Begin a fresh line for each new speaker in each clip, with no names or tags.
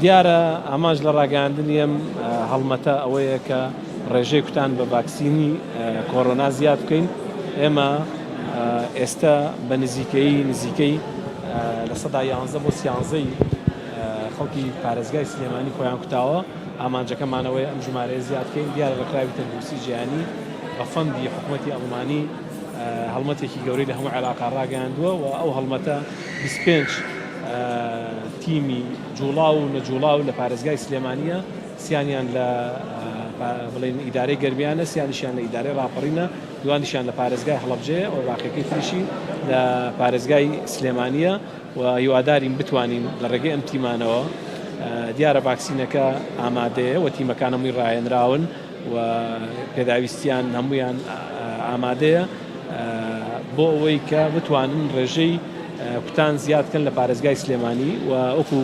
دیارە ئاماژ لە ڕاگەاندنیم هەڵمەتە ئەوەیە کە ڕێژەی کوتان بە ڤاکسینی کۆڕۆنا زیاد بکەین. ئێمە ئێستا بە نزیکەی لە سەدا 11 بۆ 13 خەڵکی پارێزگای سلێمانی خۆیان کوتاوە. ئامانجەکەمانەوەی ئەم ژمارەیە زیادکەین. دیارە بە کراوی تەندروستی جیهانی بە فەندی حکوومەتی ئەڵمانی هەڵمەتێکی گەورەی لە هەموو عێلاقا ڕاگەاندووە و ئەو هەڵمەتە 25 تیمی جوڵاو و نەجوڵاو لە پارێزگای سلێمانیە، سیانیان لە بڵێن ئیدارەی گەرمیانە، سیانیشیان لە ئیدارەی ڕاپەڕینە، دوانیشیان لە پارێزگای هەڵەبجەیە و باقیەکەی تریشی لە پارێزگای سلێمانیە و هیوادارین بتوانین لە ڕێگەی ئەم تیمانەوە دیارە ڤاکسینەکە ئامادەیە و تیمەکان هەمووی ڕاهێنراون و پێداویستیان هەمویان ئامادەیە بۆ ئەوەی کە بتوانن ڕێژەی کوتان زیادکەن لە پارێزگای سلێمانی و ئەوکو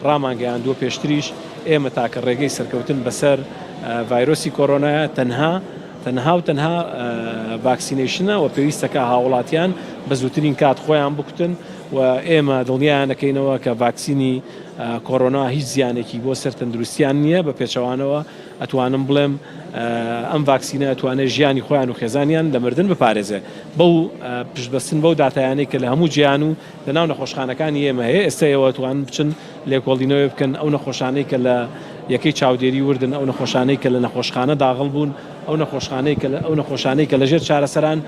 ڕامانگەیاندووە پێشتریش ئێمە تاکە ڕێگەی سەرکەوتن بەسەر ڤایرۆسی کۆڕۆنایە تەنها ڤاکسینێشنە و پێویستەکە هاوڵاتیان بە زووترین کات خۆیان بکوتن و ئێمە دڵنیایان دەکەینەوە کە ڤاکسینی کۆڕۆنا هیچ زیانێکی بۆ سەر تەندروستیان نییە. بە پێچەوانەوە ئەتوانم بڵێم ئەم ڤاکسینە ئەتوانێت ژیانی خۆیان و خێزانیان لە مردن بپارێزێ. بەو پشتبەستن بەو داتایانەی کە لە هەموو جیهان و لە ناو نەخۆشخانەکانی ئێمە هەیە ئێستا ئێوە ئەتوانن بچن لێکۆڵینەوەی بکەن ئەو نەخۆشانەی کە لە یەکەی چاودێری وردن، ئەو نەخۆشانەی کە لە نەخۆشخانە داغڵ بوون، ئەو نەخۆشانەی کە لەژێر چارەسەران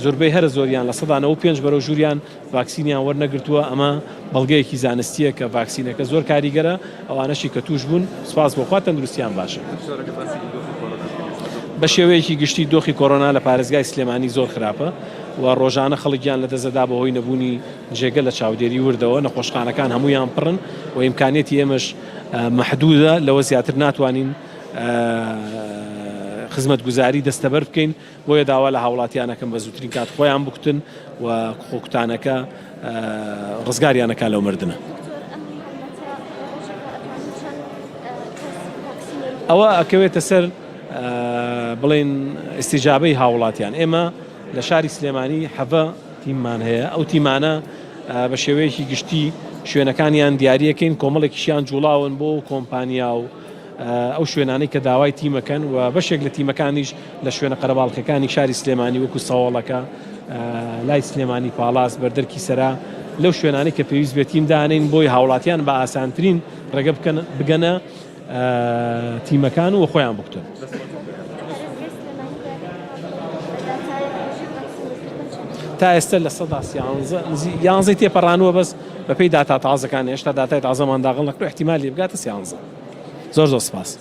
زۆربەی هەر زۆریان لە 95 بەرەو ژووریان ڤاکسینیان وەرنەگرتووە. ئەمە بەڵگەیەکی زانستیە کە ڤاکسینەکە زۆر کاریگەرە، ئەوانەشی کە توش بوون سوپاس بۆخوا تەندروستیان باشە. بە شێوەیەکی گشتی دۆخی کۆڕۆنا لە پارێزگای سلێمانی زۆر خراپە و ڕۆژانە خەڵکیان لە دەزەدا بەهۆی نەبوونی جێگە لە چاودێری وردەوە. نەخۆشخانەکان هەمویان پڕن و ئیمکانێتی ئێمەش مەحدودە، لەوە زیاتر ناتوانین خزمەت گوزاری دەستەبەر بکەین. بۆیە داوا لە هاوڵاتیانەکەم بە زووترین کات خۆیان بکوتن و خۆکوتانەکە ڕزگاریانەکە لەو مردنە. ئەوە ئەکەوێتە سەر بڵێن ئیستیجابەی هاوڵاتیان. ئێمە لە شاری سلێمانی حەڤە تیممان هەیە. ئەو تیمانە بە شێوەیەکی گشتی شوێنەکانیان دیاریەکەین، کۆمەڵێکیشیان جوڵاون بۆ کۆمپانیا و ئەو شوێنانەی کە داوای تیمەکەن و بەشێک لە تیمەکانیش لە شوێنە قەرەباڵغەکانی شاری سلێمانی وەکو سەوڵەکە، لای سلێمانی پاڵاس، بەردەرکی سەرا، لەو شوێنانەی کە پێویست بێت تیم دانین بۆی هاوڵاتیان بە ئاسانترین ڕێگە بگەنە تیمەکان و خۆیان بکتن. تا ئێستا لە 11 تێپەڕانوە بەس بەپێی داتا تازەکان هێشتا داتای تازەمان داغڵ نەکرێت، احتیمال لێ بگاتە 11. زۆر سپاس.